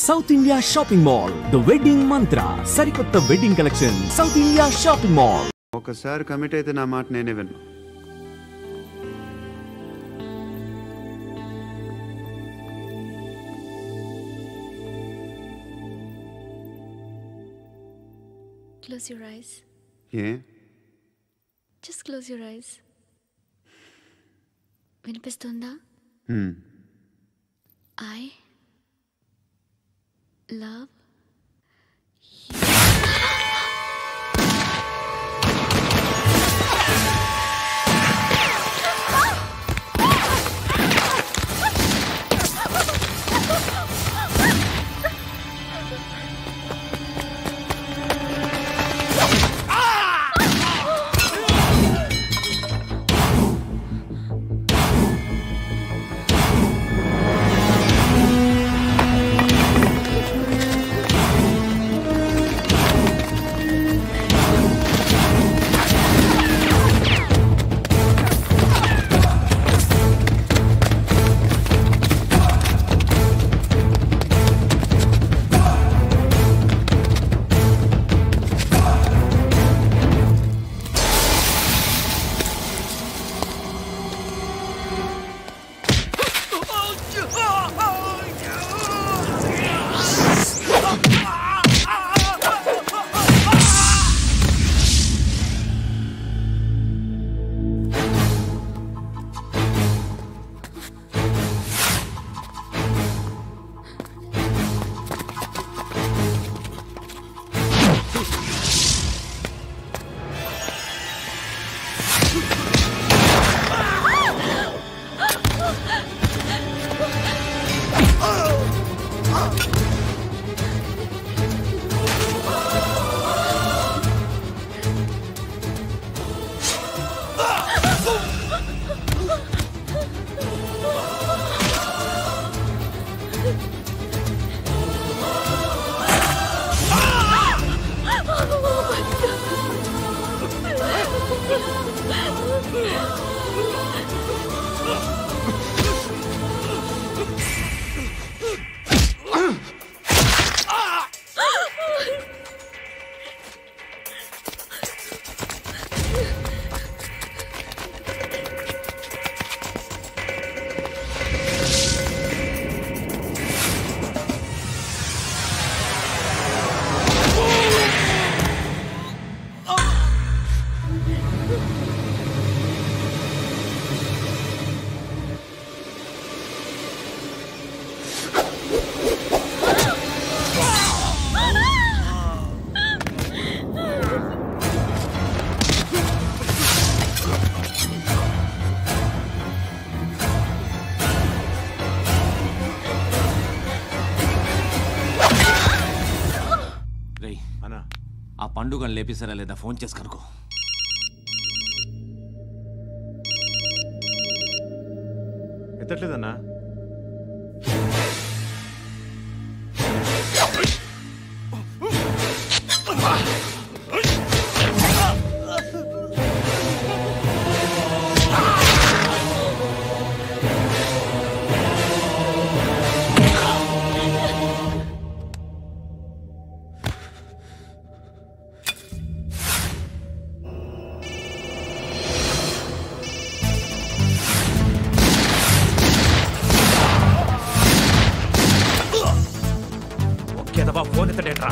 South India shopping mall the wedding మంత్ర సరికొత్త wedding collection south India shopping mall. ఒకసారి commit అయితే నా మాట నేనే విన్ను. Close your eyes. A Just close your eyes. వినిపిస్తుందా? I love ఆ పండుగను లేపేసారా లేదా ఫోన్ చేసి కనుకో. ఎత్తట్లేదన్నా. ఫోన్ ఎత్తడేట్రా?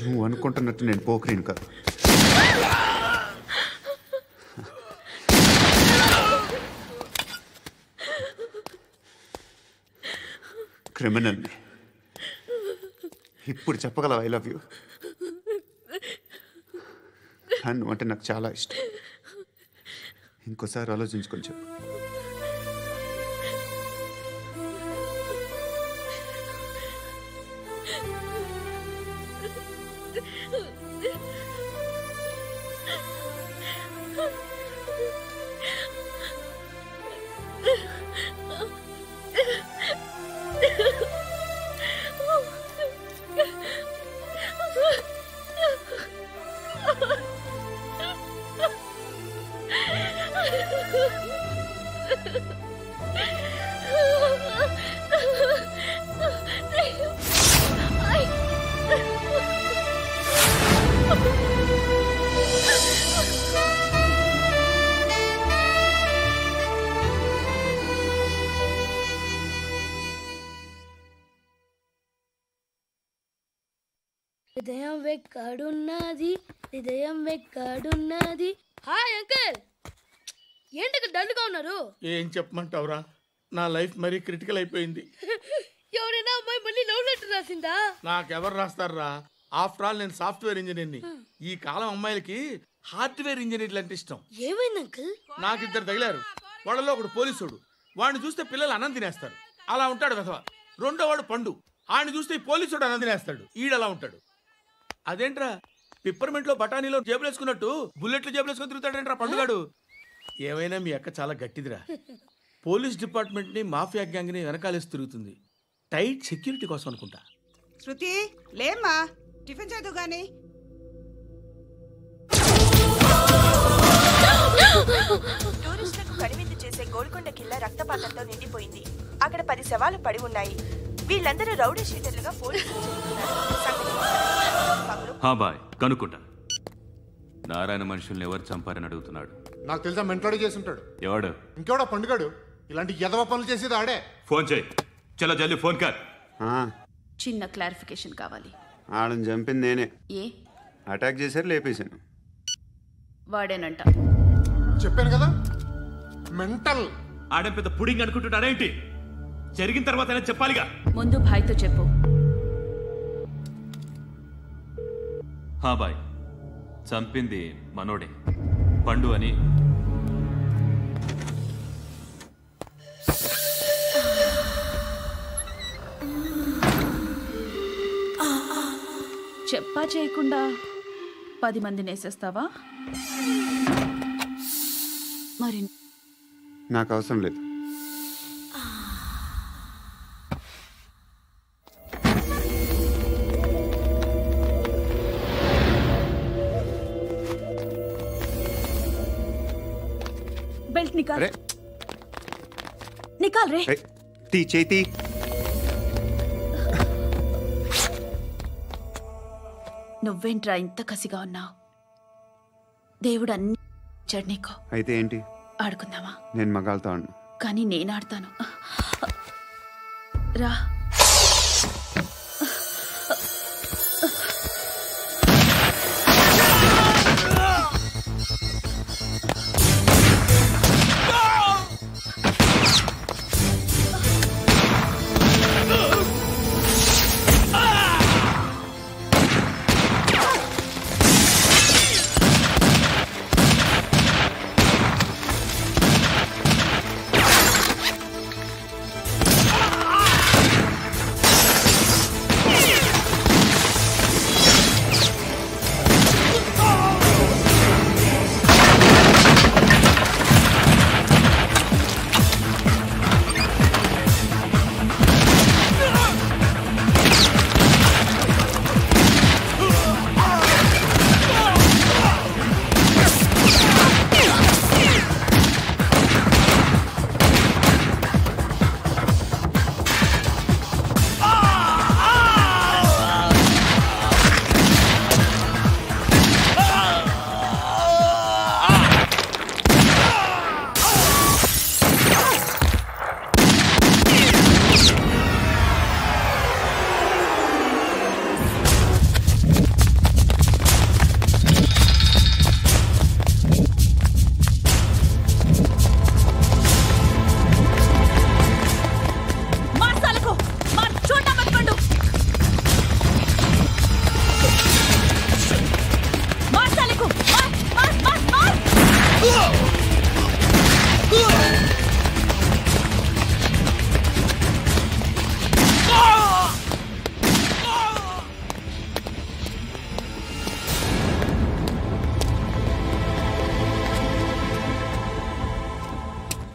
నువ్వు అనుకుంటున్నట్టు నేను పోకరీను కదా. క్రిమినల్ని. ఇప్పుడు చెప్పగలవా ఐ లవ్ యూ? కానీ నువ్వంటే నాకు చాలా ఇష్టం. ఇంకోసారి ఆలోచించుకొని చెప్పు. హృదయం వెక్కడున్నది, హృదయం వెక్కడున్నది. హాయ్ అంకుల్, ఏంటి డల్గా ఉన్నారు? ఏం చెప్పమంటావురా, నా లైఫ్ మరీ క్రిటికల్ అయిపోయింది. ఎవరైనా అమ్మాయి మళ్ళీ లవ్ లెటర్ రాసిందా? నాకెవరు రాస్తారా? ఆఫ్టర్ ఆల్ నేను సాఫ్ట్వేర్ ఇంజనీర్ని. ఈ కాలం అమ్మాయిలకి హార్డ్వేర్ ఇంజనీర్లు అంటే ఇష్టం. ఏమైంది అంకుల్? నాకు ఇద్దరు తగిలారు. వాళ్ళలో ఒకడు పోలీసుడు, వాడిని చూస్తే పిల్లలు అన్నం తినేస్తారు, అలా ఉంటాడు వెధవ. రెండో వాడు పండు, ఆయన చూస్తే ఈ పోలీసుడు అన్నం తినేస్తాడు, ఈడలా ఉంటాడు. అదేంట్రా పిప్పర్మెంట్ లో బఠానీలో జేబులు వేసుకున్నట్టు బుల్లెట్లు జేబులు వేసుకుని తిరుగుతాడేంట్రా పండుగాడు. ఏమైనా మీ అక్క చాలా గట్టిదిరా. పోలీస్ డిపార్ట్మెంట్ ని మాఫియా గ్యాంగ్ ని వెనకాలేసి తిరుగుతుంది, టైట్ సెక్యూరిటీ కోసం అనుకుంటా. శృతి లేమ్మా, టిఫిన్ చేద్దు గాని. టూరిస్టులకు కనువిందు చేసే గోల్కొండ కిల్లా రక్తపాతంతో నిండిపోయింది. అక్కడ 10 శవాలు పడి ఉన్నాయి. వీళ్ళందరూ రౌడీ షీటర్లుగా పోలీసులు బాయ్ కనుక్కుంటా. నారాయణ మనుషుల్ని ఎవరు చంపారని అడుగుతున్నాడు. నాకు తెలుసా, మెంట్లాడి చేసి ఉంటాడు. ఎవడు? ఇంకెవడా పండుగాడు. ఇలాంటి ఎదవ పనులు చేసేది ఆడే. ఫోన్ చేయి, చలో జల్దీ ఫోన్ కర్. చిన్న క్లారిఫికేషన్ కావాలి. ఆడని చంపింది నేనే. ఏ అటాక్ చేశారు, లేపేశాను. వాడేనంట. చెప్పాను కదా, మెంటల్. ఆడే పెద్ద పుడింగ్ అనుకుంటున్నాడేంటి? జరిగిన తర్వాత చెప్పాలిగా. ముందు భాయ్తో చెప్పు. బాయ్, చంపింది మనోడే, పండు అని. చెప్పా చేయకుండా 10 మందిని వేసేస్తావా? మరి నాకు అవసరం లేదు. बेल्ट निकाल। निकाल रे। ती चेती। నువ్వేంట్రా ఇంత కసిగా ఉన్నావు? దేవుడు అన్ని ఇచ్చాడు నీకు. అయితే ఏంటి? ఆడుకుందామా? నేను మగాళ్ళతో ఆడను. కానీ నేను ఆడతాను. రా.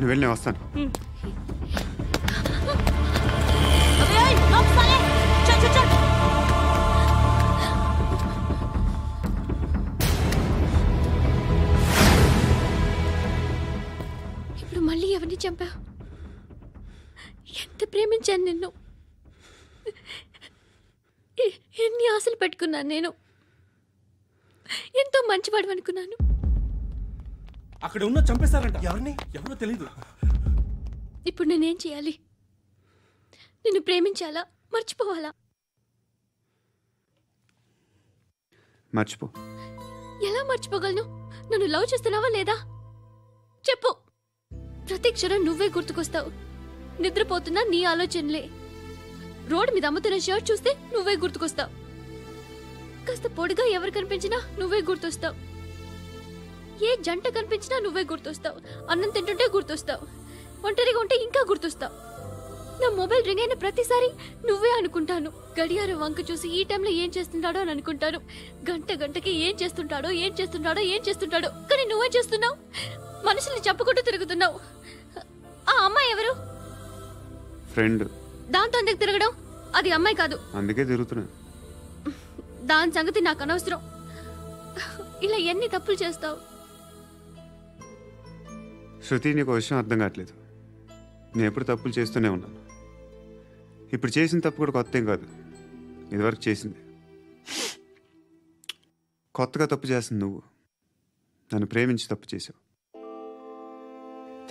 నువ్వు వెళ్ళి నేను వస్తాను. ఇప్పుడు మళ్ళీ ఎవరిని చంపా? ఎంత ప్రేమించాను నిన్ను, ఎన్ని ఆశలు పెట్టుకున్నాను నేను. ఎంతో మంచివాడు అనుకున్నాను. అక్కడ ఉన్న చంపేస్తారంట. ఎవరిని? ఎవరో తెలీదు. ఇప్పుడు నేనేం చేయాలి? నిన్ను ప్రేమించాలా, మర్చిపోవాలా? మర్చిపో. ఎలా మర్చిపోగలను? నన్ను లవ్ చేస్తున్నావా లేదా చెప్పు. ప్రతి క్షణం నువ్వే గుర్తుకొస్తావు. నిద్రపోతున్నా నీ ఆలోచనలే. రోడ్డు మీద అమ్ముతున్న షర్ట్ చూస్తే నువ్వే గుర్తుకొస్తావు. కాస్త పొడిగా ఎవరు కనిపించినా నువ్వే గుర్తొస్తావు. ఏ జంట కనిపించినా నువ్వే గుర్తొస్తావు. అన్నం తింటుంటే గుర్తొస్తావు. ఒంటరిగా ఉంటే ఇంకా గుర్తొస్తావు. నా మొబైల్ రింగ్ అయిన ప్రతిసారి నువ్వే అనుకుంటాను. గడియారం వంక చూసి ఈ టైంలో ఏం చేస్తుంటాడో అని అనుకుంటాను. గంటకి ఏం చేస్తుంటాడో కానీ నువ్వే చేస్తున్నావు. మనుషుల్ని చంపుకుంటూ తిరుగుతున్నావు. ఆ అమ్మాయి ఎవరు? ఫ్రెండ్. దాంతో ఎందుకు తిరగడం? అది అమ్మాయి కాదు. అందుకే తిరుగుతున్నా. దాని సంగతి నాకు అనవసరం. ఇలా ఎన్ని తప్పులు చేస్తావు? శృతి, నీకు విషయం అర్థం కావట్లేదు. నేను ఎప్పుడు తప్పులు చేస్తూనే ఉన్నాను. ఇప్పుడు చేసిన తప్పు కూడా కొత్త ఏం కాదు, ఇదివరకు చేసింది. కొత్తగా తప్పు చేస్తుంది నువ్వు. నన్ను ప్రేమించి తప్పు చేసావు.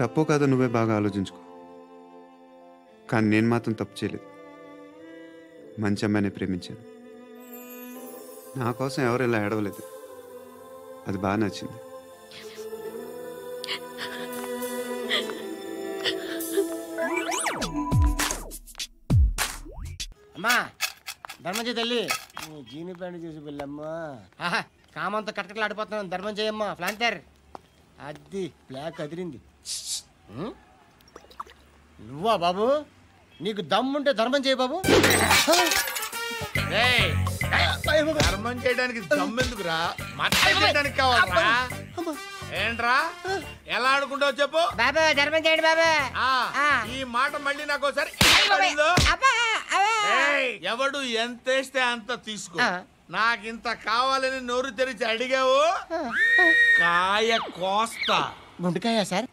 తప్పో కాదో నువ్వే బాగా ఆలోచించుకో. కానీ నేను మాత్రం తప్పు చేయలేదు. మంచి అమ్మాయిని ప్రేమించాను. నా కోసం ఎవరు ఇలా ఏడవలేదు. అది బాగా నచ్చింది. అమ్మా ధర్మం చేయి తల్లి. జీని ప్యాంట్ చూసి వెళ్ళమ్మా. కామంతో కట్టకలు ఆడిపోతున్నాను. ధర్మం చేయమ్మా. ఫ్లాంతర్ అది బ్లాక్ అదిరింది. నువ్వా బాబు? నీకు దమ్ముంటే ధర్మం చేయి బాబు. ధర్మం చేయడానికి దమ్మెందుకురా? మర్డర్ చేయడానికి కావాలరా? ఏంట్రా ఎలా ఆడుకుంటావు చెప్పు. బాబా ధర్మం చేయండి బాబా. ఈ మాట మళ్ళీ నాకు ఒకసారి ఎవడు ఎంత వేస్తే అంత తీసుకో. నాకింత కావాలని నోరు తెరిచి అడిగావు, కాయ కోస్తా. గుండెకాయ సార్?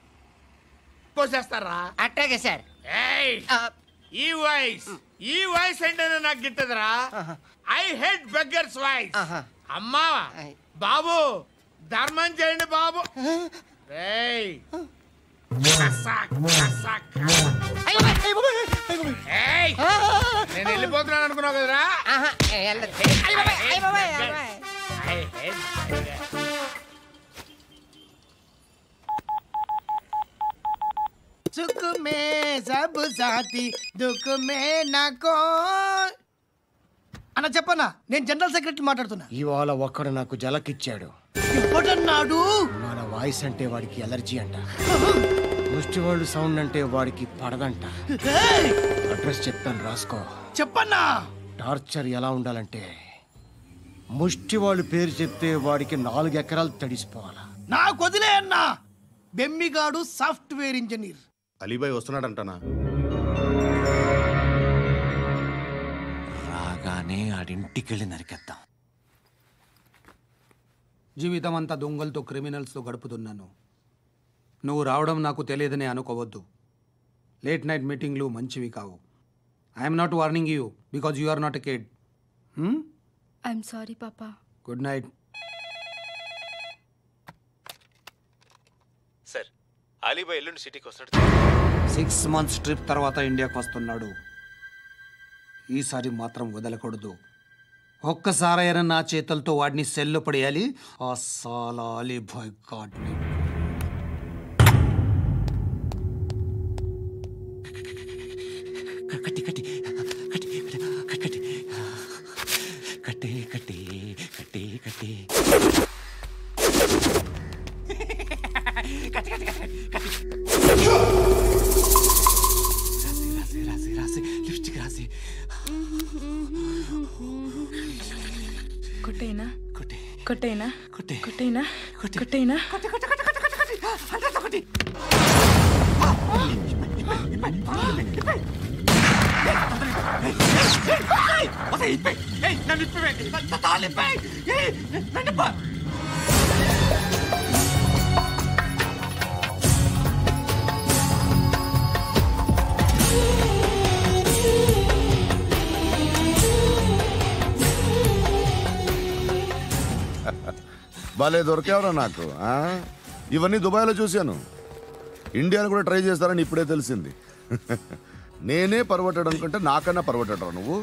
కోసేస్తారా? అట్టాగే సార్. ఈ వాయిస్ అంటేనే నాకు గిట్టదురా. I hate beggars voice. అమ్మా బాబు ధర్మం చేయండి బాబు. నేను వెళ్ళిపోతున్నాను అనుకున్నావు కదరా? సుఖ మే సబ్ సాథీ దుఃఖ మే నాకో. అన్న చెప్పన్నా, నేను జనరల్ సెక్రటరీ మాట్లాడుతున్నా. ఇవాళ ఒక్కడు నాకు జలకిచ్చాడు. ఎవడన్నాడు? మన వాయిస్ అంటే వాడికి ఎలర్జీ అంట. ముష్టి వాళ్ళు సౌండ్ అంటే వాడికి పడదంట. అడ్రస్ చెప్తాను రాసుకో. చెప్పన్నా. టార్చర్ ఎలా ఉండాలంటే ముష్టి వాళ్ళు పేరు చెప్తే వాడికి 4 ఎకరాలు తడిసిపోవాలా. నాకు వదిలే అన్నా. బెమ్మిగాడు సాఫ్ట్వేర్ ఇంజనీర్. అలీబాయ్ వస్తున్నాడంటనా? రాగానే ఆడింటికెళ్ళి నరికేద్దాం. జీవితం అంతా దొంగలతో క్రిమినల్స్తో గడుపుతున్నాను. నువ్వు రావడం నాకు తెలియదని అనుకోవద్దు. లేట్ నైట్ మీటింగ్లు మంచివి కావు. I'm not warning you because you are not a kid. I'm sorry papa. Good night. Sir, Alibhai ఎల్లుండి సిటీకి వస్తాడు. 6 months ట్రిప్ తర్వాత ఇండియాకి వస్తున్నాడు. ఈసారి మాత్రం వదలకూడదు. ఒక్కసారైనా నా చేతులతో వాడిని సెల్లో పడేయాలి. ఆ సాలా అలీబాయ్ గాడ్ని. కట్టి కట్టి కట్టి కట్టి కట్టి కట్టి కట్టి కట్టి రాసి లిప్స్టిక్ రాసి కొట్టేనా కొట్టి కొట్టేనా కొట్టి కొట్టేనా కొట్టి కొట్టేనా కొట్టి కొట్టి కొట్టి కొట్టి కొట్టి భలే దొరికేవరా నాకు. ఇవన్నీ దుబాయ్లో చూశాను, ఇండియాలో కూడా ట్రై చేస్తారని ఇప్పుడే తెలిసింది. నేనే పర్వటాడు అనుకుంటే నాకన్నా పర్వటాడు నువ్వు.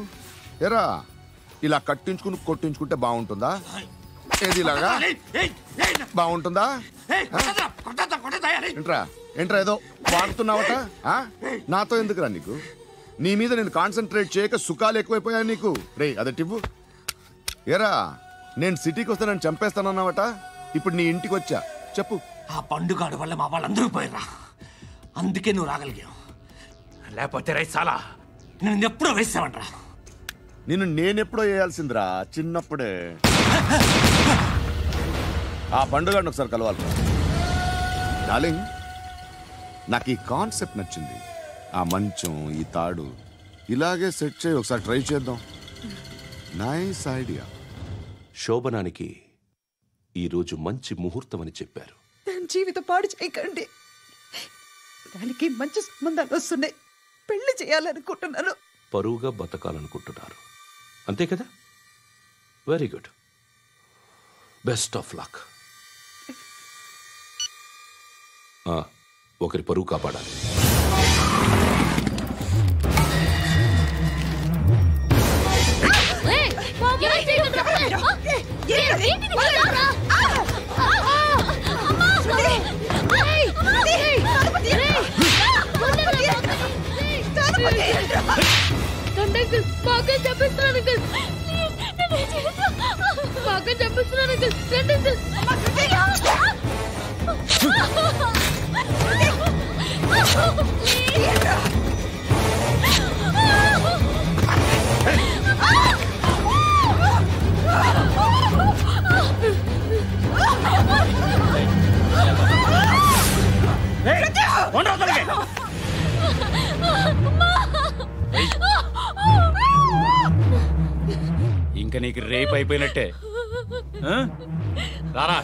ఎరా ఇలా కట్టించుకుని కొట్టించుకుంటే బాగుంటుందా? ఏది ఇలాగా బాగుంటుందా? ఏంట్రా ఏంట్రా ఏదో వాడుతున్నావట? నాతో ఎందుకురా నీకు? నీ మీద నేను కాన్సన్ట్రేట్ చేయక సుఖాలు ఎక్కువైపోయా నీకు. రే అదటివ్వు. ఎరా నేను సిటీకి వస్తే నన్ను చంపేస్తానన్నావట, ఇప్పుడు నీ ఇంటికి వచ్చా. చెప్పు. ఆ పండుగాడు వల్ల మా వాళ్ళందరూ పోయిరా, అందుకే నువ్వు రాగలిగావు. లేకపోతే రైసాలా నేను ఎప్పుడో వేసావంట్రా. నిన్ను నేనెప్పుడో వేయాల్సిందిరా, చిన్నప్పుడే. ఆ పండుగను ఒకసారి కలవాలి డార్లింగ్. నాకు ఈ కాన్సెప్ట్ నచ్చింది. ఆ మంచం, ఈ తాడు ఇలాగే సెట్ చేయి, ఒకసారి ట్రై చేద్దాం. Nice idea. శోభనానికి ఈరోజు మంచి ముహూర్తం అని చెప్పారు. దాని జీవితం పాడు చేయకండి. దానికి మంచి సంబంధాలు వస్తున్నాయి, పెళ్లి చేయాలనుకుంటున్నాను. పరువుగా బతకాలనుకుంటున్నారు అంతే కదా? Very good, best of luck. ఒకరి పరువు కాపాడాలి. ఇంకా నీకు రేపు అయిపోయినట్టే. రారా.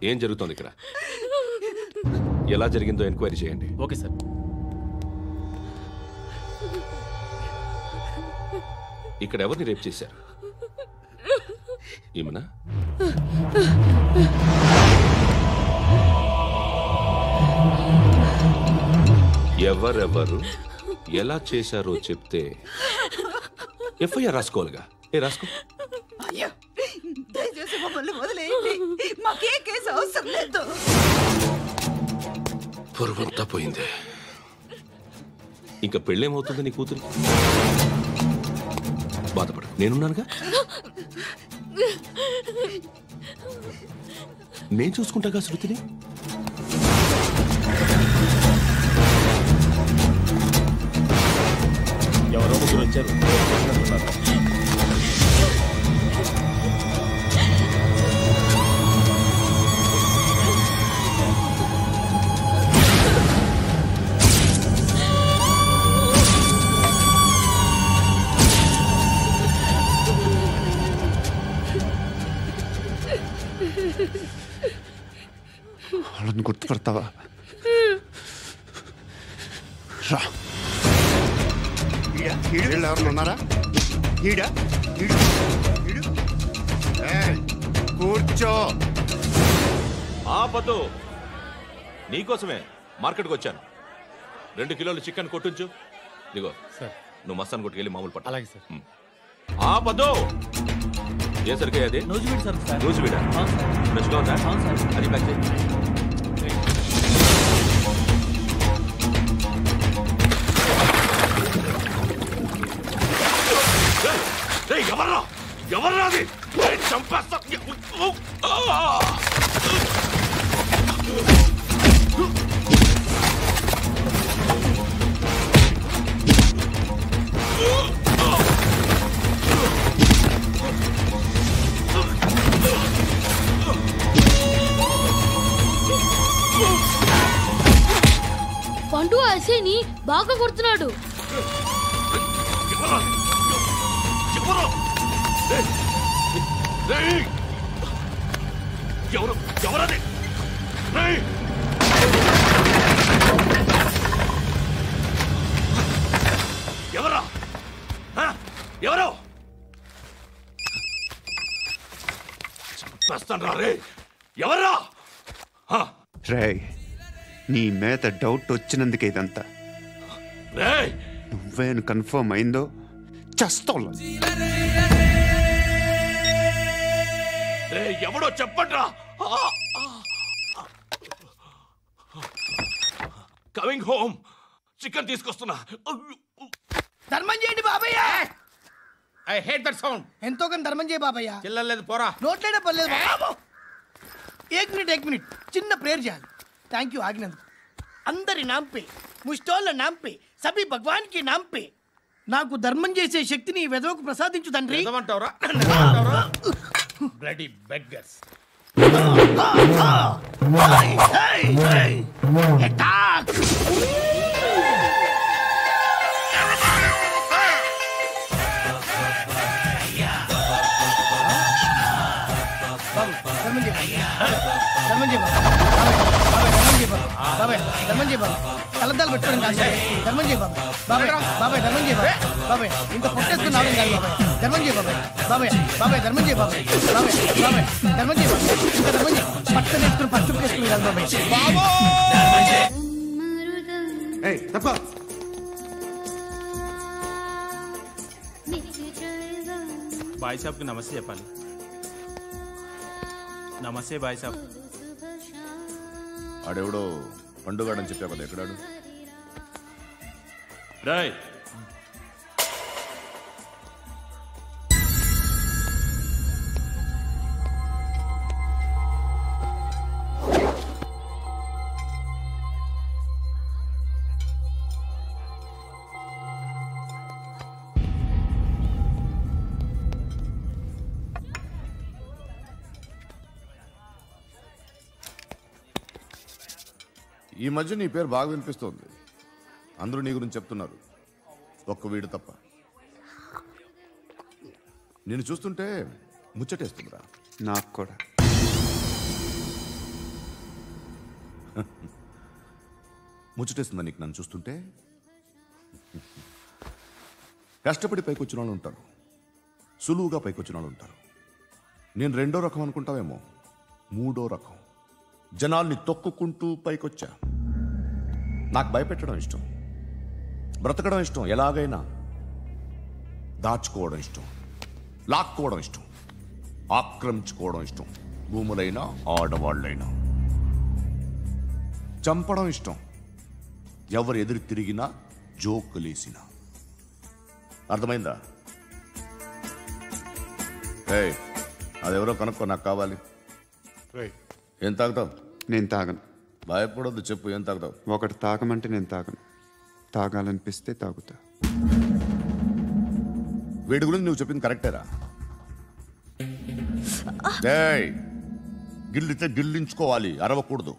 ఏం జరుగుతోంది ఇక్కడ? ఎలా జరిగిందో ఎంక్వైరీ చేయండి. Okay sir. ఇక్కడ ఎవరిని రేప్ చేశారు? ఈమెనా? ఎవరెవరు ఎలా చేశారో చెప్తే ఎఫ్ఐఆర్ రాసుకోవాలిగా. రాసుకో. దయచేసి మమ్మల్ని వదిలేయండి, మాకే కేసు అవసరం లేదు. పొరువంతా పోయింది, ఇంకా పెళ్ళేమవుతుంది నీ కూతురు? బాధపడు, నేనున్నానుగా. నేను చూసుకుంటాగా శృతిని. ఎవరో ముగ్గురు వచ్చారు. వాళ్ళని గుర్తుపడతావా? రా. ఎవరు ఉన్నారా? కూర్చో. ఆపద్దు, నీకోసమే మార్కెట్కి వచ్చాను. 2 కిలోలు చికెన్ కొట్టించు. ఇదిగో సార్, నువ్వు మస్తాన్ కొట్టుకెళ్ళి మామూలు పట్టు. అలాగే సార్. ఆపద్దు. ఏ సరికే అది? నూజివీడు సార్. నూజివీడా? ఫ్రెష్గా ఉందా? అది ప్యాక్ చేయి. ఎవర్రా ఎవర్రా అది? చంపేస్తా. ఎస్ఐని బాగా కొడుతున్నాడు. ఎవరా ఎవరు చంపేస్తాను రే ఎవరా రే నీ మీద డౌట్ వచ్చినందుకే ఇదంతా. రే నువ్వేను కన్ఫర్మ్ అయిందో చస్తావు. రే ఎవడో చెప్పట్రా. కమింగ్ హోమ్ చికెన్ తీసుకొస్తున్నా. ధర్మం చేయండి బాబయ్య. I hate that sound. ఎంతో కానీ ధర్మం చేయ బాబయ్య. చిల్లలేదు పోరా. నోట్లేనే పర్లేదు బాబు. ఏక్ మినిట్ చిన్న ప్రేయర్ చేయాలి. థ్యాంక్ యూ ఆగినందుకు. అందరి నాంపే ముష్టోళ్ళ నాంపే సభీ భగవాన్ కి నాంపే నాకు ధర్మం చేసే శక్తిని ఈ వెదవకు ప్రసాదించు తండ్రి. Bloody beggars. కలద్దాలు పెట్టుకోవడం కాదు ధర్మం చేయ బాబాయ్. బాబాయ్ ధర్మం చేయ బాబాయ్. ఇంత పొట్టేసుకుని రావడం కాదు బాబాయ్. ధర్మం చేయ బాబాయ్. బాబాయ్ ధర్మం చేయ బాబాయ్. ధర్మం చేయ ఇంకా ధర్మం చేయ. పట్టణ వేసుకుని పచ్చుకు వేసుకుని కాదు బాబాయ్. తప్ప బాయ్ సాబ్కి నమస్తే చెప్పాలి. నమస్తే బాయ్ సాబ్. ఆడెవడో పండుగాడని చెప్పా కదా, ఎక్కడాడు? రాయ్ ఈ మధ్య నీ పేరు బాగా వినిపిస్తోంది. అందరూ నీ గురించి చెప్తున్నారు, ఒక్క వీడు తప్ప. నేను చూస్తుంటే ముచ్చటేస్తుందిరా. నాకు కూడా. ముచ్చటేస్తుందా నీకు నన్ను చూస్తుంటే? కష్టపడి పైకి వచ్చిన వాళ్ళు ఉంటారు, సులువుగా పైకి వచ్చిన వాళ్ళు ఉంటారు. నేను రెండో రకం అనుకుంటావేమో, మూడో రకం. జనాల్ని తొక్కుకుంటూ పైకొచ్చా. నాకు భయపెట్టడం ఇష్టం, బ్రతకడం ఇష్టం, ఎలాగైనా దాచుకోవడం ఇష్టం, లాక్కోవడం ఇష్టం, ఆక్రమించుకోవడం ఇష్టం. భూములైనా ఆడవాళ్ళైనా చంపడం ఇష్టం. ఎవరు ఎదురు తిరిగినా జోకులేసినా. అర్థమైందా? ఏయ్, అదెవరో కనుక్కో, నాకు కావాలి. ఏం తాగుతావు? నేను తాగను. భయపడొద్దు, చెప్పు ఏం తాగుతావు? ఒకటి తాగమంటే నేను తాగను, తాగాలనిపిస్తే తాగుతా. వీడి గురించి నువ్వు చెప్పింది కరెక్టేరా? గిల్లితే గిల్లించుకోవాలి, అరవకూడదు.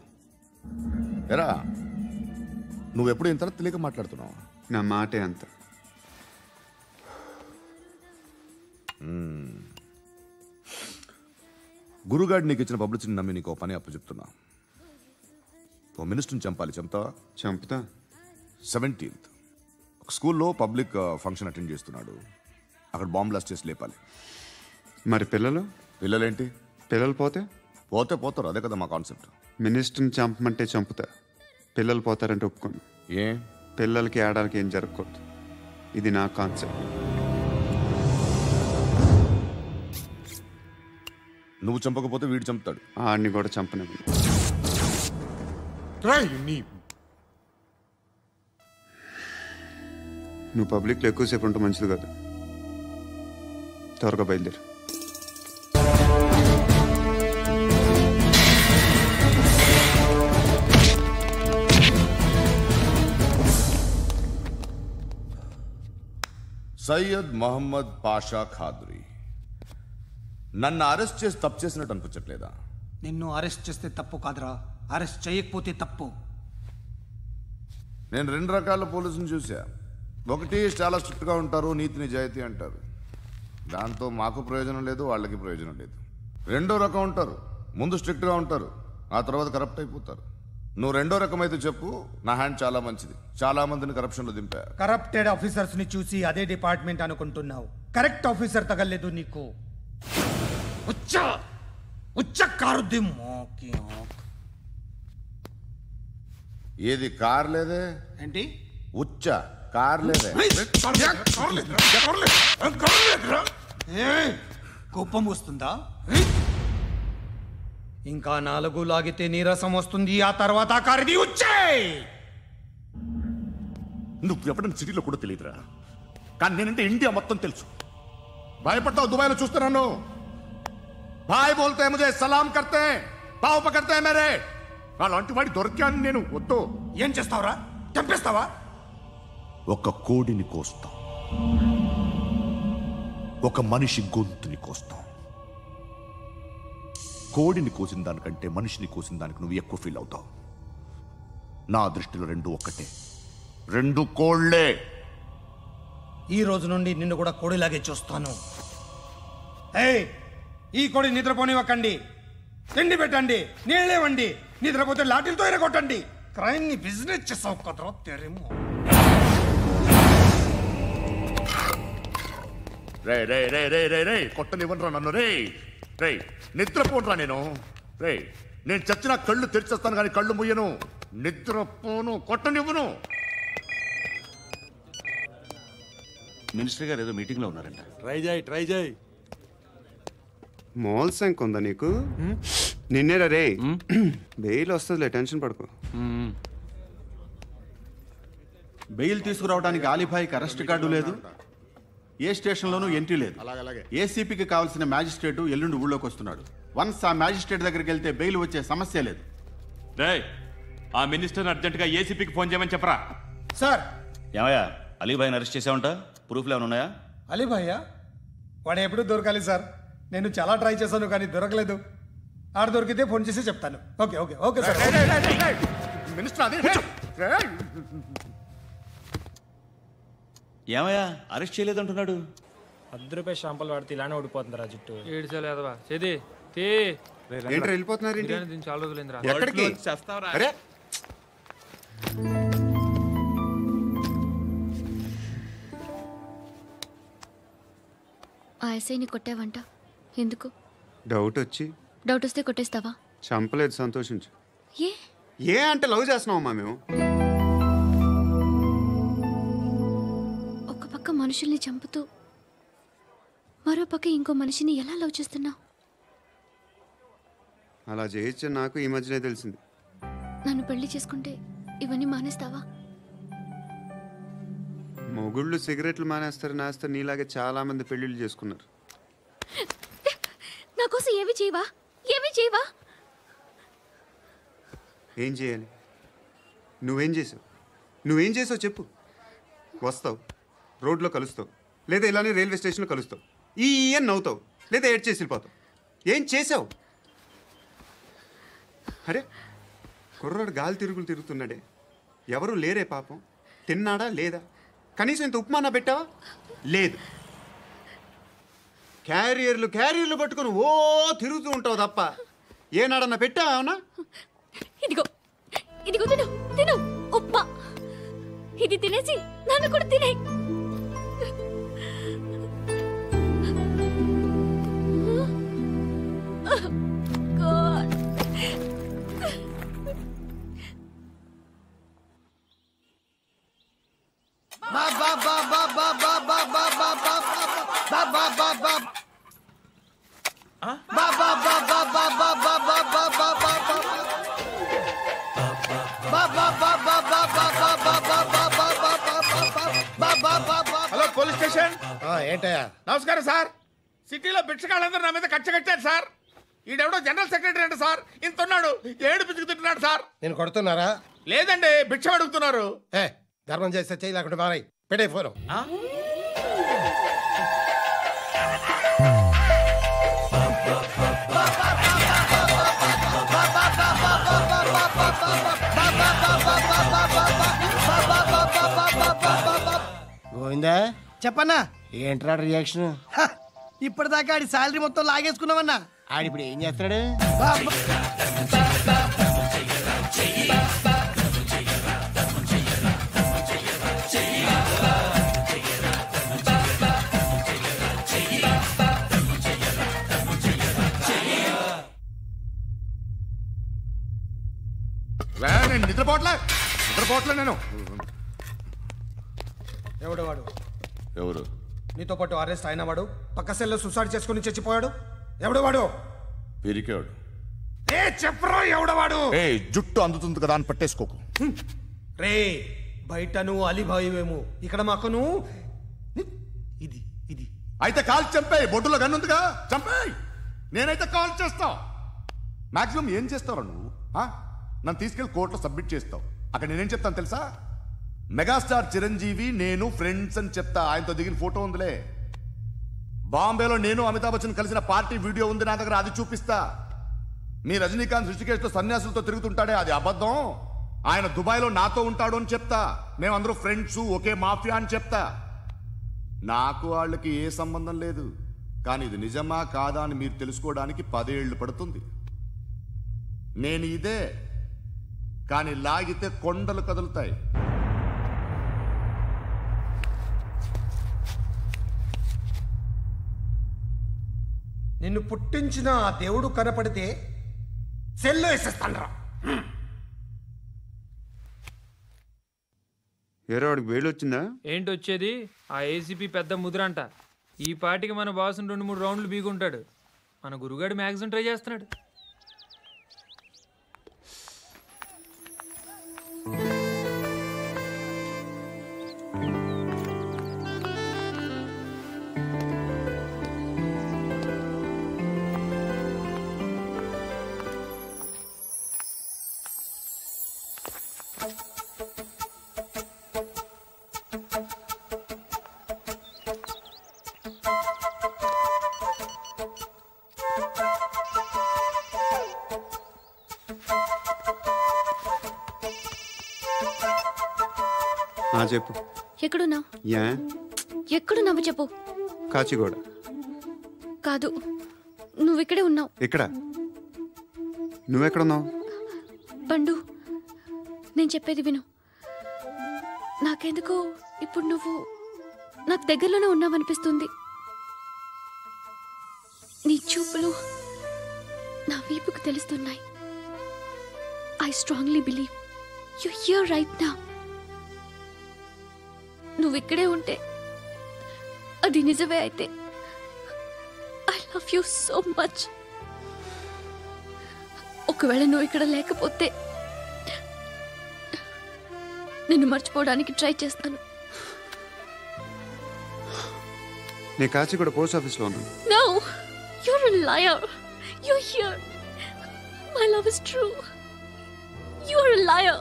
ఎరా, నువ్వెప్పుడు ఇంత తెలియక మాట్లాడుతున్నావు? నా మాటే అంత. గురుగాడు నీకు ఇచ్చిన పబ్లిసిటీని నమ్మి నీకు పని అప్పు చెప్తున్నా. ఓ మినిస్టర్ని చంపాలి, చంపుతావా? చంపుతా. 17th ఒక స్కూల్లో పబ్లిక్ ఫంక్షన్ అటెండ్ చేస్తున్నాడు. అక్కడ బాంబ్ బ్లాస్ట్ చేసి లేపాలి. మరి పిల్లలు? పిల్లలేంటి? పిల్లలు పోతే పోతారు, అదే కదా మా కాన్సెప్ట్. మినిస్టర్ని చంపమంటే చంపుతా, పిల్లలు పోతారంటే ఒప్పుకోను. ఏ? పిల్లలకి ఆడాలకి ఏం జరగకూడదు, ఇది నా కాన్సెప్ట్. నువ్వు చంపకపోతే వీడు చంపుతాడు. ఆడిని కూడా చంపనివ్వను. నువ్వు పబ్లిక్లో ఎక్కువసేపు ఉంటే మంచిది కాదు. త్వరగా బయలుదేరు. సయ్యద్ మహమ్మద్ పాషా ఖాద్రీ. నన్ను అరెస్ట్ చేసి తప్పు చేసినట్టు అనిపించట్లేదా? నిన్ను అరెస్ట్ చేస్తే తప్పు కాదురా, అరెస్ట్ చేయకపోతే తప్పు. నేను 2 రకాల పోలీసుని చూసా. ఒకటి చాలా స్ట్రిక్ట్గా ఉంటారు, నీతి నిజాయితీ అంటారు. దాంతో మాకు ప్రయోజనం లేదు, వాళ్ళకి ప్రయోజనం లేదు. రెండో రకం ఉంటారు, ముందు స్ట్రిక్ట్గా ఉంటారు, ఆ తర్వాత కరప్ట్ అయిపోతారు. నువ్వు రెండో రకం అయితే చెప్పు. నా హ్యాండ్ చాలా మంచిది, చాలా మందిని కరప్షన్లో దింపా. కరప్టెడ్ ఆఫీసర్స్ ని చూసి అదే డిపార్ట్మెంట్ అనుకుంటున్నావు. కరెక్ట్ ఆఫీసర్ తగలేదు నీకు. ఉచ్చ ఏది కార్ లేదే ఏంటి? ఉచ్చ కార్ లేదే. కోపం వస్తుందా? ఇంకా 4 లాగితే నీరసం వస్తుంది. ఆ తర్వాత కారిది ఉచ్చే. నువ్వు ఎప్పుడైనా సిటీలో కూడా తెలియదురా, కానీ నేనంటే ఇండియా మొత్తం తెలుసు. భయపడతావు దుబాయ్లో చూస్తున్నాను. భాయ్ బోల్తే ముజే సలాం కర్తే పావు పకర్తే మేరే. అలాంటి వాడి దొరికాను నేను. వద్దు. ఏం చేస్తావురా? చంపేస్తావా? ఒక కోడిని కోస్తాం, ఒక మనిషి గొంతుని కోస్తాం. కోడిని కోసిన దానికంటే మనిషిని కోసిన దానికి నువ్వు ఎక్కువ ఫీల్ అవుతావు. నా దృష్టిలో 2 ఒక్కటే, 2 కోళ్లే. ఈ రోజు నుండి నిన్ను కూడా కోడిలాగే చూస్తాను. ఏయ్, ఈ కోడి నిద్రపోనివ్వకండి. తిండి పెట్టండి, నీళ్ళేవండి. నిద్రపోతే లాఠీలతో ఎరగొట్టండి. క్రైమ్ ని బిజినెస్ చేసావు కదరా తెరేమో. రే రే రే రే రే రే కొట్టనివ్వనరా నన్ను. రే రే నిద్రపోనరా నేను. రే నేను చచ్చిన కళ్ళు తెరిచేస్తాను కానీ కళ్ళు ముయ్యను. నిద్రపోను, కొట్టనివ్వను. మినిస్టర్ గారు ఏదో మీటింగ్లో ఉన్నారంట. ట్రై చేయి. మోల్ సంక్ ఉందా నీకు? నిన్నేరా రే. బెయిల్ వస్తుందిలే, టెన్షన్ పడుకో. బెయిల్ తీసుకురావడానికి ఆలిభాయికి అరెస్ట్ కార్డు లేదు, ఏ స్టేషన్లోనూ ఎంట్రీ లేదు. ఏసీపీకి కావాల్సిన మ్యాజిస్ట్రేటు ఎల్లుండి ఊళ్ళోకి వస్తున్నాడు. వన్స్ ఆ మ్యాజిస్ట్రేట్ దగ్గరికి వెళ్తే బెయిల్ వచ్చే సమస్య లేదు. ఆ మినిస్టర్ అర్జెంటుగా ఏసీపీకి ఫోన్ చేయమని చెప్పరా. సార్. ఏమయ్యా, అలీభాయిని అరెస్ట్ చేసావంట? ప్రూఫ్లు ఏమైనా ఉన్నాయా? అలీభాయ్యా? వాడు ఎప్పుడు దొరకాలి సార్. నేను చాలా ట్రై చేశాను కానీ దొరకలేదు. ఆడ దొరికితే ఫోన్ చేసి చెప్తాను. Okay okay okay sir. ఏమయ్యా, అరెస్ట్ చేయలేదంటున్నాడు? ₹10 షాంపులు వాడితే ఇలానే ఓడిపోతుందిరా జుట్టు. ఏడ్చలేదవా చేది తీ. ఏంట్రా వెళ్ళిపోతున్నారు? దీన్ని చాలా రోజులైందిరా. ఎక్కడికి? అరే ఆ ఎస్ఐని కొట్టావంట, ఎందుకు? డౌట్ వచ్చి. డౌట్ వస్తే కొట్టేస్తావా? చంపలేదు, సంతోషించు. ఏ అంటే లవ్ చేస్తున్నామమ్మా మేము. ఒక పక్క మనుషుల్ని చంపుతూ మరో పక్క ఇంకో మనిషిని ఎలా లవ్ చేస్తున్నావు? అలా చేయొచ్చు నాకు ఈ మధ్యనే తెలిసింది. నన్ను పెళ్లి చేసుకుంటే ఇవన్నీ మానేస్తావా? మొగుళ్ళు సిగరెట్లు మానేస్తారు, నేస్తారు. నీలాగే చాలా మంది పెళ్లిళ్ళు చేసుకున్నారు. నా కోసం ఏమి చేయవా? ఏమి చేయవా? ఏం చేయాలి? నువ్వేం చేసావు చెప్పు. వస్తావు, రోడ్లో కలుస్తావు, లేదా ఇలానే రైల్వే స్టేషన్లో కలుస్తావు. ఈ నవ్వుతావు, లేదా ఏడ్ చేసి వెళ్ళిపోతావు. ఏం చేసావు? అరే కుర్రాడు గాలి తిరుగుతున్నాడే, ఎవరు లేరే పాపం. తిన్నాడా లేదా? కనీసం ఇంత ఉప్మానా పెట్టావా? లేదు. క్యారియర్లు పట్టుకుని ఓ తిరుగుతూ ఉంటావు తప్ప ఏనాడన్నా పెట్టావా? అవునా? ఇదిగో తిను తిను ఉప్మా. ఇది తినేసి నన్ను కూడా తినే. Hello police station. ఏంటయ్యా? నమస్కారం సార్. సిటీలో భిక్షకాళ్ళందరూ నా మీద కట్టారు సార్. ఈడెవడో జనరల్ సెక్రటరీ అంట సార్. ఇంత ఉన్నాడు, ఏడు పిచ్చుకుతున్నాడు సార్. నేను కొడుతున్నారా? లేదండి, భిక్ష అడుగుతున్నారు. ధర్మం చేస్తే చేయి, లేకుండా మారాయి. పెట్టే ఫోను. అర్థమైందా? చెప్పన్నా. ఏంట్రా రియాక్షన్? ఇప్పటిదాకా ఆడి శాలరీ మొత్తం లాగేసుకున్నావన్నా. ఆడిప్పుడు ఏం చేస్తున్నాడు? నేను నిద్రపోవట్లే నేను. ఎవడు వాడు? ఎవరు? నీతో పాటు అరెస్ట్ అయిన వాడు, పక్క సెల్లో సూసైడ్ చేసుకుని చచ్చిపోయాడు. ఎవడు వాడు? పిరికాడు. ఏ చెప్పరా ఎవడవాడు? ఏ జుట్టు అందుతుంది కదా అని పట్టేసుకోకు. రే బయట నువ్వు అలీబాయివేమో, ఇక్కడ మాకు నువ్వు ఇది ఇది. అయితే కాల్ చంపేయి. బొడ్డులో గన్నుందిగా చంపేయి. నేనైతే కాల్ చేస్తా. మాక్సిమం ఏం చేస్తావు నువ్వు? నన్ను తీసుకెళ్లి కోర్టులో సబ్మిట్ చేస్తావు. అక్కడ నేనేం చెప్తాను తెలుసా? మెగాస్టార్ చిరంజీవి నేను ఫ్రెండ్స్ అని చెప్తా. ఆయనతో దిగిన ఫోటో ఉందిలే. బాంబేలో నేను అమితాబ్ బచ్చన్ కలిసిన పార్టీ వీడియో ఉంది నా దగ్గర, అది చూపిస్తా. మీ రజనీకాంత్ ఋషికేష్తో సన్యాసులతో తిరుగుతుంటాడే, అది అబద్ధం. ఆయన దుబాయ్లో నాతో ఉంటాడు అని చెప్తా. మేమందరూ ఫ్రెండ్స్, ఒకే మాఫియా అని చెప్తా. నాకు వాళ్ళకి ఏ సంబంధం లేదు. కానీ ఇది నిజమా కాదా అని మీరు తెలుసుకోవడానికి 10 ఏళ్ళు పడుతుంది. నేను ఇదే, కానీ లాగితే కొండలు కదులుతాయి. నిన్ను పుట్టించిన ఆ దేవుడు కనపడితే సెల్లో వేసేస్తాన్రా. ఏరోడికి వేలు వచ్చిందా? ఏంటి వచ్చేది? ఆ ఏసీపీ పెద్ద ముద్రంట. ఈ పాటికి మన బాసును 2-3 రౌండ్లు బీగుంటాడు. మన గురుగాడు మ్యాక్సిమం ట్రై చేస్తున్నాడు. చెప్పు. ఎక్కడున్నావు? యా ఎక్కడున్నావు చెప్పు. కాచిగూడ. కాదు, నువ్వు ఇక్కడే ఉన్నావు. ఇక్కడ నువ్వెక్కడున్నావు? పండు, నేను చెప్పేది విను. నాకెందుకో ఇప్పుడు నువ్వు నాకు దగ్గరలోనే ఉన్నావనిపిస్తుంది. నీ చూపులు నా వీపుకు తెలుస్తున్నాయి. I strongly believe you here right now. నువ్వు ఇక్కడే ఉంటే అది నిజమే అయితే I love you so much. ఒకవేళ నువ్వు ఇక్కడ లేకపోతే నిన్ను మర్చిపోవడానికి ట్రై చేస్తాను. నేను కాచిగూడ పోస్ట్ ఆఫీస్లో ఉన్నాను. No, you're a liar. You're here. My love is true. You're a liar.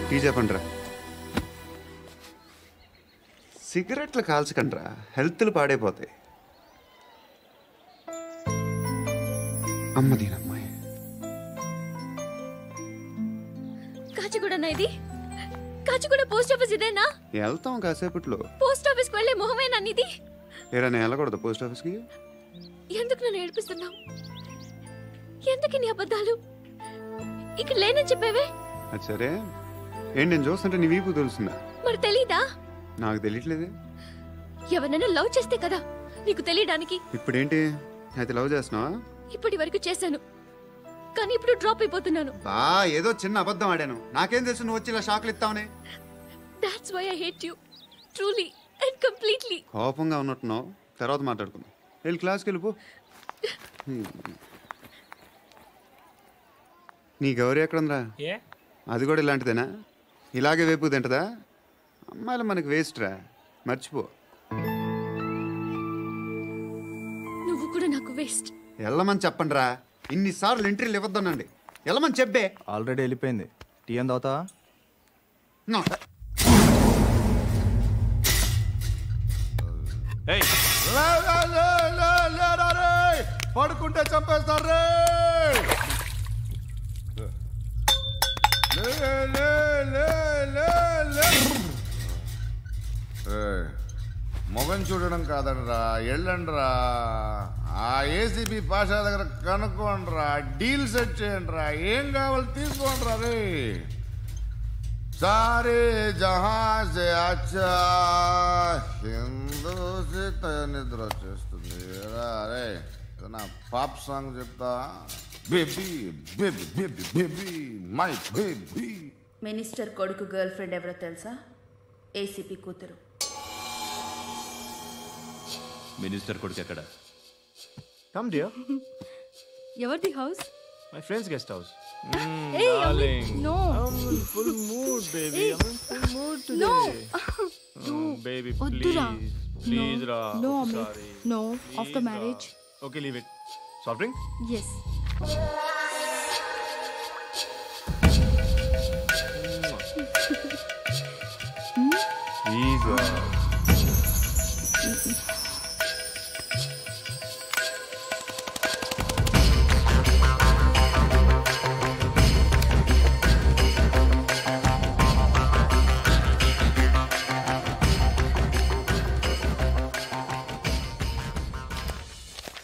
Tea చెప్పండిరా. సిగరెట్లు కాల్చకండ్రా, హెల్త్లు పాడైపోతాయి. అమ్మ దీనమ్మాయి. కాచిగూడనా ఇది? కాచిగూడ పోస్ట్ ఆఫీస్ ఇదేనా? వెళ్తాం కాసేపట్లో. పోస్ట్ ఆఫీస్ కి వెళ్ళే మొహమేనా నీది? ఏరా నేను వెళ్ళకూడదు పోస్ట్ ఆఫీస్కి? ఎందుకు నన్ను ఏడిపిస్తున్నావు? ఎందుకు నీ అబద్ధాలు? ఇక్కడ లేనని చెప్పేవే. అది సరే, ఏంటి నేను చూస్తుంటే నీ వీపు తెలుస్తుందా? మరి తెలీదా? నాకు తెలియట్లేదే. ఎవరైనా లవ్ చేస్తే కదా నీకు తెలియడానికి. ఇప్పుడేంటి అయితే లవ్ చేస్తున్నావా? ఇప్పటి వరకు చేశాను, కానీ ఇప్పుడు డ్రాప్ అయిపోతున్నాను. ఏదో చిన్న అబద్ధం ఆడాను. నాకేం తెలుసు నువ్వు వచ్చి ఇలా షాక్లు ఇస్తావని. That's why I hate you. Truly and completely. కోపంగా ఉన్నట్టున్నావు, తర్వాత మాట్లాడుకుందాం. వెళ్ళి క్లాస్కి వెళ్ళిపో. నీ గౌరీ ఎక్కడుందా? అది కూడా ఇలాంటిదేనా? ఇలాగే వేపు తింటదా? అమ్మాయిలు మనకి వేస్ట్ రా, మర్చిపో. నువ్వు కూడా నాకు వేస్ట్. వెళ్ళమని చెప్పండి రా. ఇన్నిసార్లు ఎంట్రీలు ఇవ్వద్దనండి. వెళ్ళమని చెప్పే. ఆల్రెడీ వెళ్ళిపోయింది. టీ అని తాగుతావా? పడుకుంటే చంపేస్తారు మొగం చూడడం కాదండ్రా, వెళ్ళండ్రా. ఆ ఏసీపీ పాషా దగ్గర కనుక్కోండ్రా, డీల్ సెట్ చేయండిరా, ఏం కావాలి తీసుకోండిరా. రే సారే జహా సే అచ్చా హిందూ నిద్ర వచ్చేస్తుంది. రే నా పాప్ సాంగ్ చెప్తా. Baby baby baby baby my baby. Minister కొడుకు గర్ల్ ఫ్రెండ్ ఎవరో తెలుసా? ఏసీపీ కూతురు. మినిస్టర్ కొడుకు ఎక్కడ? Come dear. ఎవరిది house? My friend's guest house. Hey, Darling. no. I'm in full mood, baby. I'm in full mood today. No. Baby, Oddura. please. Please, Ra. No, Amit. Sorry. No. Please, After Ra. marriage. Okay, leave it. Soft drink? Yes. Please, Ra.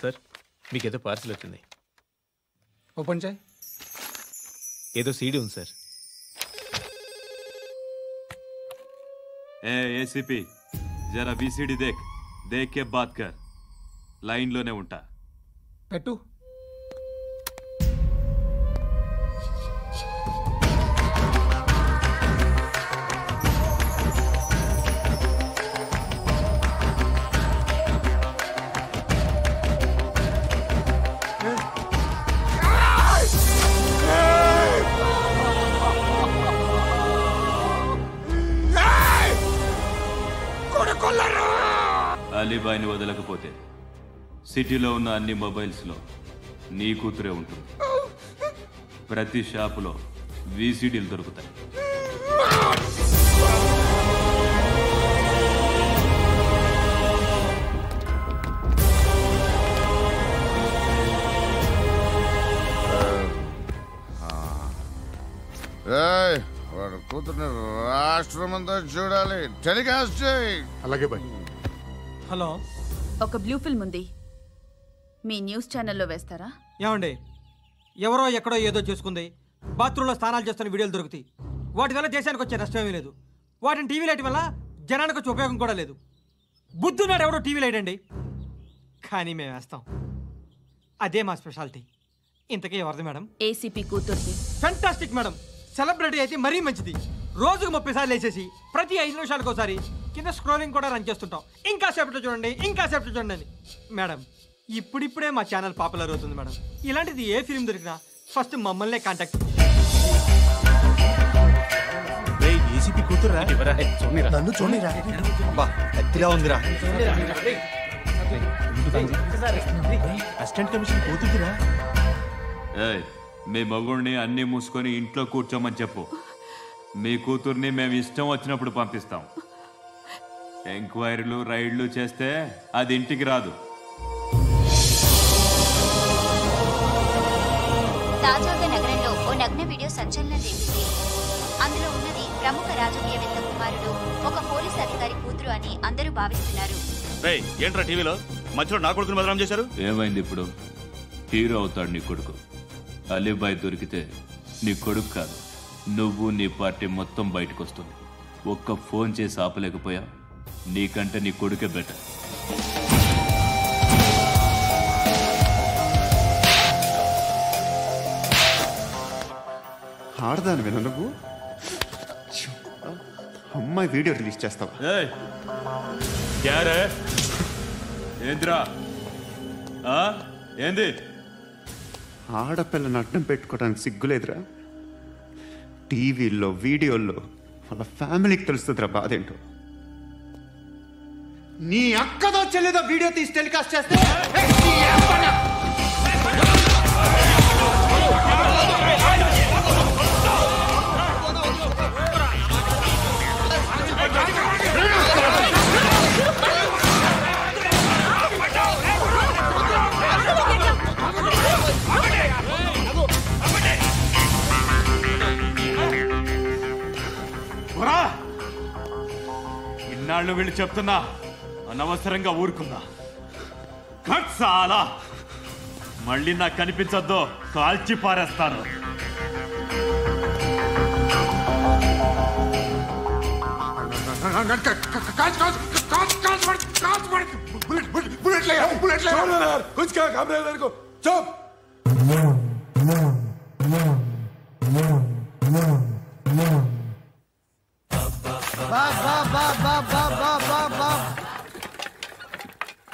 Sir మీకేదో parcel వచ్చింది. Open చేయి. ఏదో CD ఉంది sir. ఏ ACP జరా VCD దేక్, దేక్ కే బాత్ కర్. లైన్లోనే ఉంటా. పెట్టు. అలీబాయిని వదలకపోతే సిటీలో ఉన్న అన్ని మొబైల్స్లో నీ కూతురే ఉంటుంది. ప్రతి షాపులో వీసీడీలు దొరుకుతాయి. వాడు కూతుర్ని రాష్ట్రం అంతా చూడాలి. టెలికాస్ట్ చేయి. అలాగే బాయ్. హలో, ఒక బ్లూ ఫిల్మ్ ఉంది, మీ న్యూస్ ఛానల్లో వేస్తారా? ఏమండి, ఎవరో ఎక్కడో ఏదో చేసుకుంది, బాత్రూంలో స్నానాలు చేస్తున్న వీడియోలు దొరుకుతాయి. వాటి వల్ల దేశానికి వచ్చే నష్టమేమీ లేదు. వాటిని టీవీ లైట్ వల్ల జనానికి వచ్చే ఉపయోగం కూడా లేదు. బుద్ధున్నాడు ఎవడో టీవీ లైట్ అండి, కానీ మేము వేస్తాం. అదే మా స్పెషాలిటీ. ఇంతకీ ఎవరిది మేడం? ఏసీపీ కూతుర్ది. Fantastic madam. సెలబ్రిటీ అయితే మరీ మంచిది. రోజుకు 30 సార్లు వేసేసి ప్రతి 5 నిమిషాలకు ఒకసారి కింద స్క్రోలింగ్ కూడా రన్ చేస్తుంటాం. ఇంకా సేపట్లో చూడండి, ఇంకా సేపట్లో చూడండి అని. మేడం, ఇప్పుడిప్పుడే మా ఛానల్ పాపులర్ అవుతుంది మేడం. ఇలాంటిది ఏ ఫిల్మ్ దొరికినా ఫస్ట్ మమ్మల్నే కాంటాక్ట్. ఏసీపీ కూతురా? నన్ను చూడరా. బా ఎత్తిగా ఉందిరా. Assistant commission కూతురురా. మీ మగుడిని అన్ని మూసుకొని ఇంట్లో కూర్చోమని చెప్పు. మీ కూతుర్ని మేము ఇష్టం వచ్చినప్పుడు పంపిస్తాం. ఎంక్వైరీలు రైడ్లు చేస్తే అది ఇంటికి రాదు. తాజాగా నగరంలో ఓ నగ్న వీడియో సంచలనం రేపింది. అందులో ఉన్నది ప్రముఖ రాజకీయవేత్త కుమారుడు, ఒక పోలీస్ అధికారి కూతురు అని అందరూ భావిస్తున్నారు. ఏంట్రా టీవీలో మధ్యలో నా కొడుకుని బదనాం చేశారు? ఏమైంది ఇప్పుడు? హీరో అవుతాడు నీ కొడుకు. అలీబాయ్ దొరికితే నీ కొడుకు కాదు, నువ్వు నీ పార్టీ మొత్తం బయటకు వస్తుంది. ఒక్క ఫోన్ చేసి ఆపలేకపోయా, నీకంటే నీ కొడుకే బెటర్. ఆడదాని విన నువ్వు అమ్మాయి వీడియో రిలీజ్ చేస్తావా? ఏంద్రా ఏంది? ఆడపిల్లని అడ్డం పెట్టుకోవడానికి సిగ్గులేదురా? టీవీల్లో వీడియోల్లో వాళ్ళ ఫ్యామిలీకి తెలుస్తుందిరా బాధ ఏంటో. నీ అక్కదో చెల్లిదో వీడియో తీసి టెలికాస్ట్ చేస్తే ఇన్నాళ్ళు వీళ్ళు చెప్తున్నా అనవసరంగా ఊరుకున్నా. చాలా మళ్ళీ నాకు కనిపించొద్దు, కాల్చి పారేస్తాను.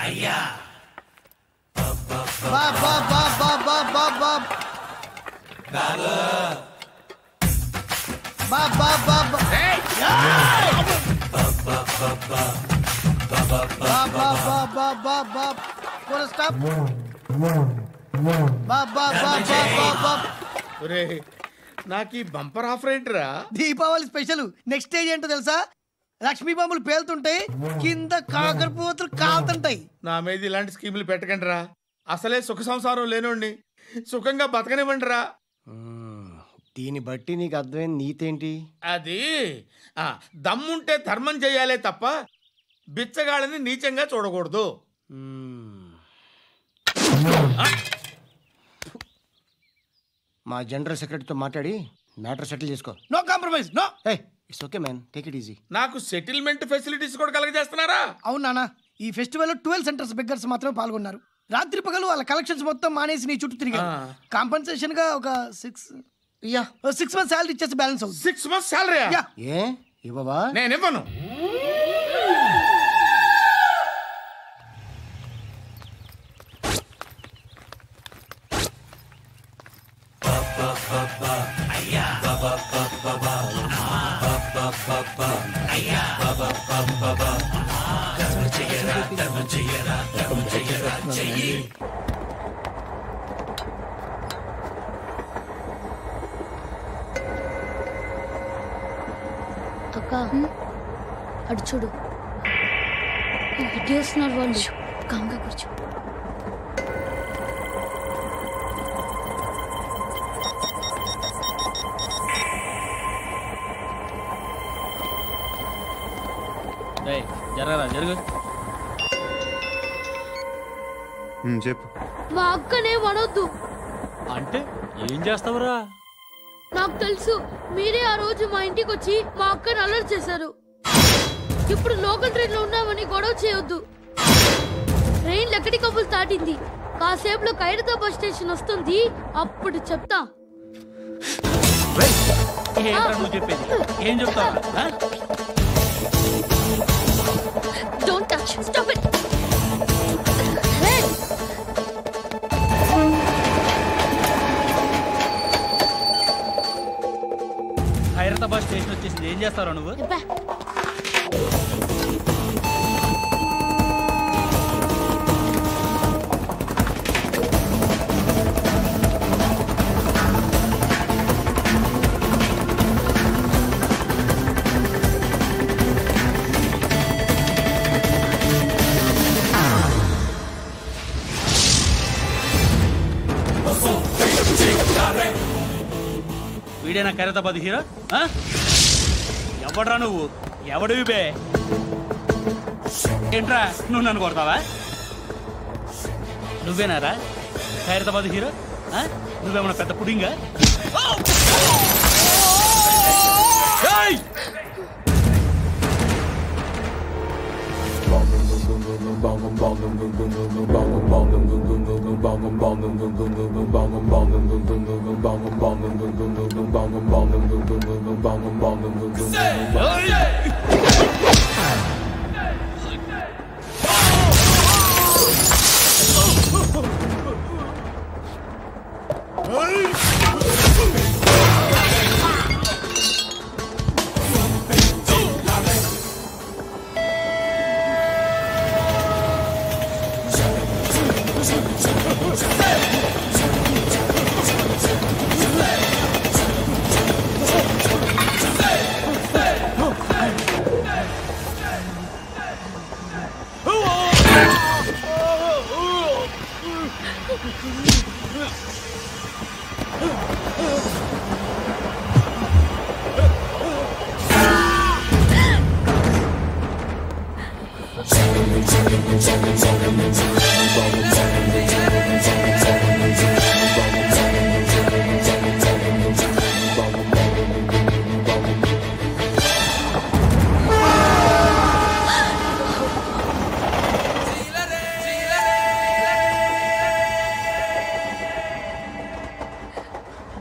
అయ్యా నాకు ఈ బంపర్ ఆఫర్ ఏంటిరా? దీపావళి స్పెషల్. నెక్స్ట్ స్టేజ్ ఏంటో తెలుసా? లక్ష్మీ బాంబులు పేలుతుంటాయి, కింద కాకరపోతులు కాలుతుంటాయి. నా మీద ఇలాంటి స్కీములు పెట్టకండి రా. అసలే సుఖ సంసారం లేనోండి, సుఖంగా బతకనివ్వండి రా. దీన్ని బట్టి నీకు అర్థమైన నీతేంటి? అది దమ్ముంటే ధర్మం చేయాలే తప్ప బిచ్చగాళ్ళని నీచంగా చూడకూడదు. మా జనరల్ సెక్రటరీతో మాట్లాడి మ్యాటర్ సెటిల్ చేసుకో. No compromise, no. It's okay man, take it easy. నాకు సెటిల్మెంట్ ఫెసిలిటీస్ కూడా కలగజేస్తున్నారా? అవును నాన్న, ఈ ఫెస్టివల్ 12 సెంటర్స్ బెగ్గర్స్ మాత్రమే పాల్గొన్నారు. రాత్రి పగలు వాళ్ళ కలెక్షన్స్ మొత్తం మానేసి నీ చుట్టూ తిరిగారు. కాంపన్సేషన్ గా ఒక 6 months సాలరీ ఇచ్చేసి బ్యాలెన్స్ అవుతుంది. 6 months సాలరీ? ఏ ఇవ్వవా? నేను ఇవ్వను. అక్క అటు చూడు, ఇటేస్తున్నారు వాళ్ళు. కంగా కూర్చో. జరగరా జరుగు. చెప్పు. మా అక్కనే వనొద్దు. అంటే ఏం చేస్తావురా? నాకు తెలుసు, మీరే ఆ రోజు మా ఇంటికి వచ్చి మా అక్కని అలర్ట్ చేశారు. ఇప్పుడు లోకల్ ట్రైన్ లో ఉన్నామని గొడవ చేయొద్దు. ట్రైన్ లక్కడి కబుల్ దాటింది. కాసేపులో ఖైరతాబాద్ స్టేషన్ వస్తుంది, అప్పుడు చెప్తా. నువ్వు చెప్పేది ఏం చెప్తావు? Don't touch. Stop it. Khairatabad station వచ్చేసింది, ఏం చేస్తారా నువ్వు? వీడేనా ఖైరతాబాద్ హీరో? ఎవడ్రా నువ్వు? ఎవడివి బే? ఏంట్రా నువ్వు నన్ను కొడతావా? నువ్వేనారా ఖైరతాబాద్ హీరో? నువ్వేమన్నా పెద్ద పుడింగా?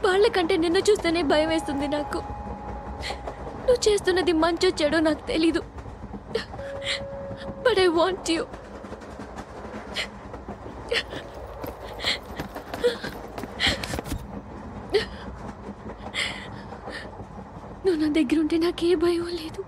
వాళ్ళకంటే నిన్ను చూస్తేనే భయం వేస్తుంది నాకు. నువ్వు చేస్తున్నది మంచో చెడో నాకు తెలీదు. But I want you. నువ్వు నా దగ్గర ఉంటే నాకే భయం లేదు.